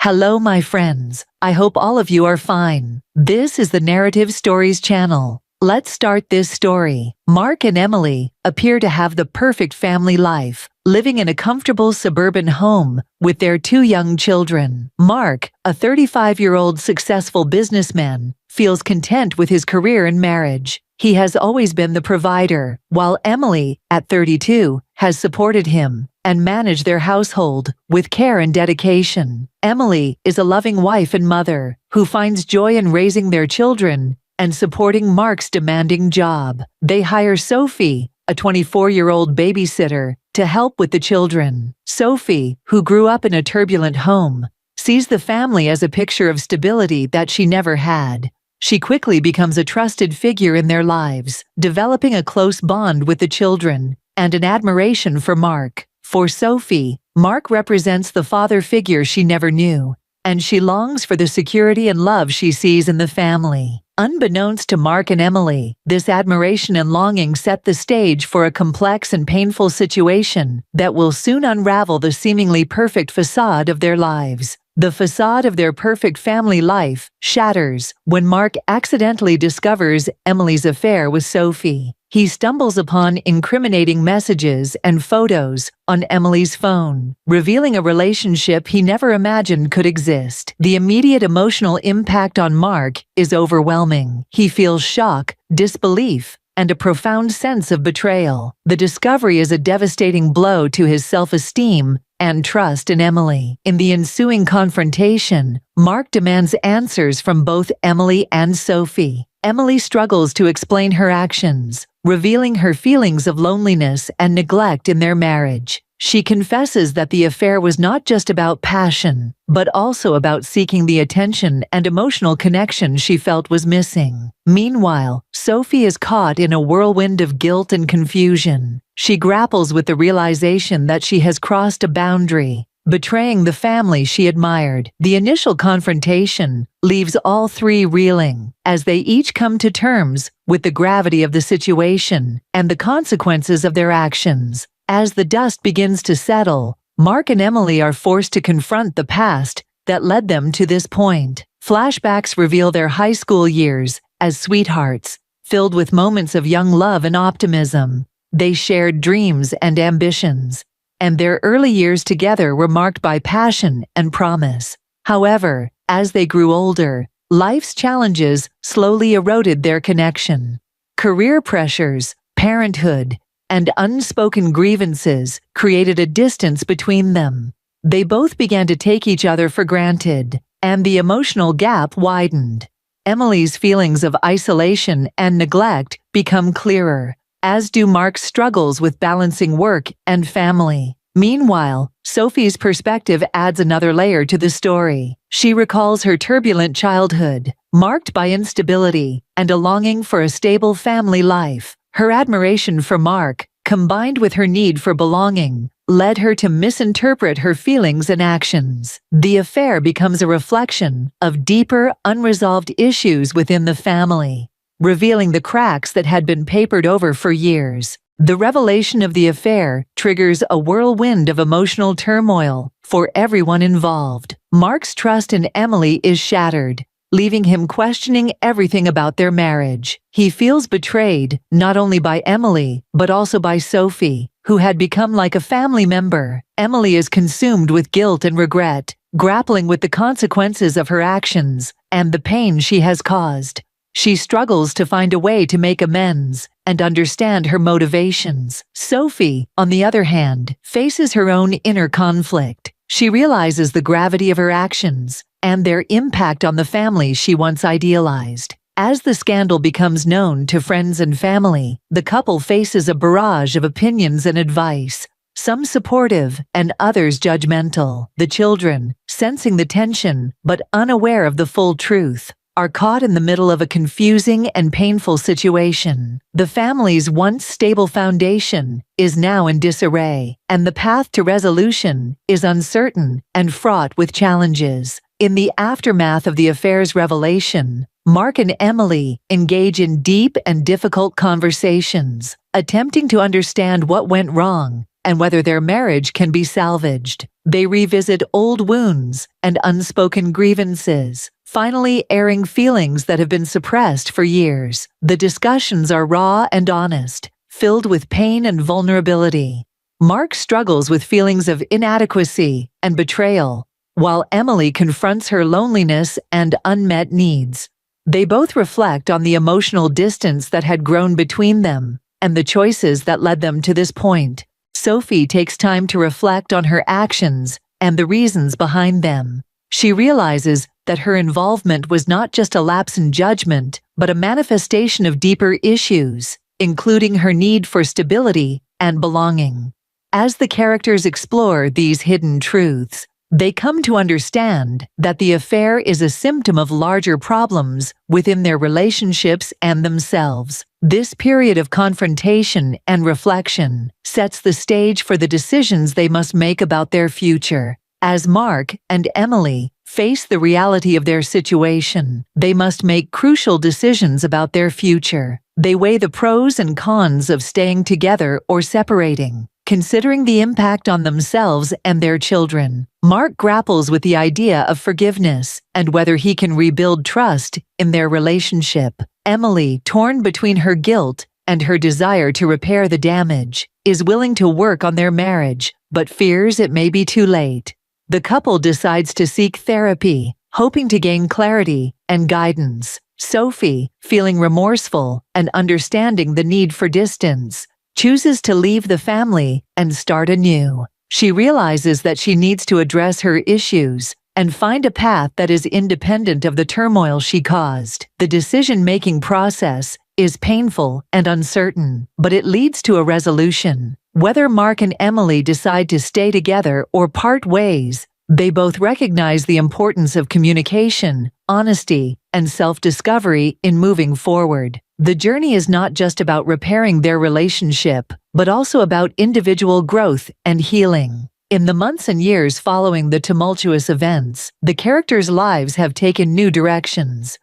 Hello my friends, I hope all of you are fine. This is the Narrative Stories channel. Let's start this story. Mark and Emily appear to have the perfect family life, living in a comfortable suburban home with their two young children. Mark, a 35-year-old successful businessman, feels content with his career and marriage. He has always been the provider, while Emily, at 32, has supported him and managed their household with care and dedication. Emily is a loving wife and mother who finds joy in raising their children and supporting Mark's demanding job. They hire Sophie, a 24-year-old babysitter, to help with the children. Sophie, who grew up in a turbulent home, sees the family as a picture of stability that she never had. She quickly becomes a trusted figure in their lives, developing a close bond with the children and an admiration for Mark. For Sophie, Mark represents the father figure she never knew, and she longs for the security and love she sees in the family. Unbeknownst to Mark and Emily, this admiration and longing set the stage for a complex and painful situation that will soon unravel the seemingly perfect facade of their lives. The facade of their perfect family life shatters when Mark accidentally discovers Emily's affair with Sophie. He stumbles upon incriminating messages and photos on Emily's phone, revealing a relationship he never imagined could exist. The immediate emotional impact on Mark is overwhelming. He feels shock, disbelief, and a profound sense of betrayal. The discovery is a devastating blow to his self-esteem and trust in Emily. In the ensuing confrontation, Mark demands answers from both Emily and Sophie. Emily struggles to explain her actions, revealing her feelings of loneliness and neglect in their marriage. She confesses that the affair was not just about passion, but also about seeking the attention and emotional connection she felt was missing. Meanwhile, Sophie is caught in a whirlwind of guilt and confusion. She grapples with the realization that she has crossed a boundary, betraying the family she admired. The initial confrontation leaves all three reeling, as they each come to terms with the gravity of the situation and the consequences of their actions. As the dust begins to settle, Mark and Emily are forced to confront the past that led them to this point. Flashbacks reveal their high school years as sweethearts, filled with moments of young love and optimism. They shared dreams and ambitions, and their early years together were marked by passion and promise. However, as they grew older, life's challenges slowly eroded their connection. Career pressures, parenthood, and unspoken grievances created a distance between them. They both began to take each other for granted, and the emotional gap widened. Emily's feelings of isolation and neglect become clearer, as do Mark's struggles with balancing work and family. Meanwhile, Sophie's perspective adds another layer to the story. She recalls her turbulent childhood, marked by instability and a longing for a stable family life. Her admiration for Mark, combined with her need for belonging, led her to misinterpret her feelings and actions. The affair becomes a reflection of deeper, unresolved issues within the family, revealing the cracks that had been papered over for years. The revelation of the affair triggers a whirlwind of emotional turmoil for everyone involved. Mark's trust in Emily is shattered, leaving him questioning everything about their marriage. He feels betrayed, not only by Emily, but also by Sophie, who had become like a family member. Emily is consumed with guilt and regret, grappling with the consequences of her actions and the pain she has caused. She struggles to find a way to make amends and understand her motivations. Sophie, on the other hand, faces her own inner conflict. She realizes the gravity of her actions and their impact on the family she once idealized. As the scandal becomes known to friends and family, the couple faces a barrage of opinions and advice, some supportive and others judgmental. The children, sensing the tension but unaware of the full truth, are caught in the middle of a confusing and painful situation. The family's once stable foundation is now in disarray, and the path to resolution is uncertain and fraught with challenges. In the aftermath of the affair's revelation, Mark and Emily engage in deep and difficult conversations, attempting to understand what went wrong and whether their marriage can be salvaged. They revisit old wounds and unspoken grievances, finally airing feelings that have been suppressed for years. The discussions are raw and honest, filled with pain and vulnerability. Mark struggles with feelings of inadequacy and betrayal, while Emily confronts her loneliness and unmet needs. They both reflect on the emotional distance that had grown between them and the choices that led them to this point. Sophie takes time to reflect on her actions and the reasons behind them. She realizes that her involvement was not just a lapse in judgment, but a manifestation of deeper issues, including her need for stability and belonging. As the characters explore these hidden truths, they come to understand that the affair is a symptom of larger problems within their relationships and themselves. This period of confrontation and reflection sets the stage for the decisions they must make about their future. As Mark and Emily face the reality of their situation, they must make crucial decisions about their future. They weigh the pros and cons of staying together or separating, considering the impact on themselves and their children. Mark grapples with the idea of forgiveness and whether he can rebuild trust in their relationship. Emily, torn between her guilt and her desire to repair the damage, is willing to work on their marriage, but fears it may be too late. The couple decides to seek therapy, hoping to gain clarity and guidance. Sophie, feeling remorseful and understanding the need for distance, chooses to leave the family and start anew. She realizes that she needs to address her issues and find a path that is independent of the turmoil she caused. The decision-making process is painful and uncertain, but it leads to a resolution. Whether Mark and Emily decide to stay together or part ways, they both recognize the importance of communication, honesty, and self-discovery in moving forward. The journey is not just about repairing their relationship, but also about individual growth and healing. In the months and years following the tumultuous events, the characters' lives have taken new directions.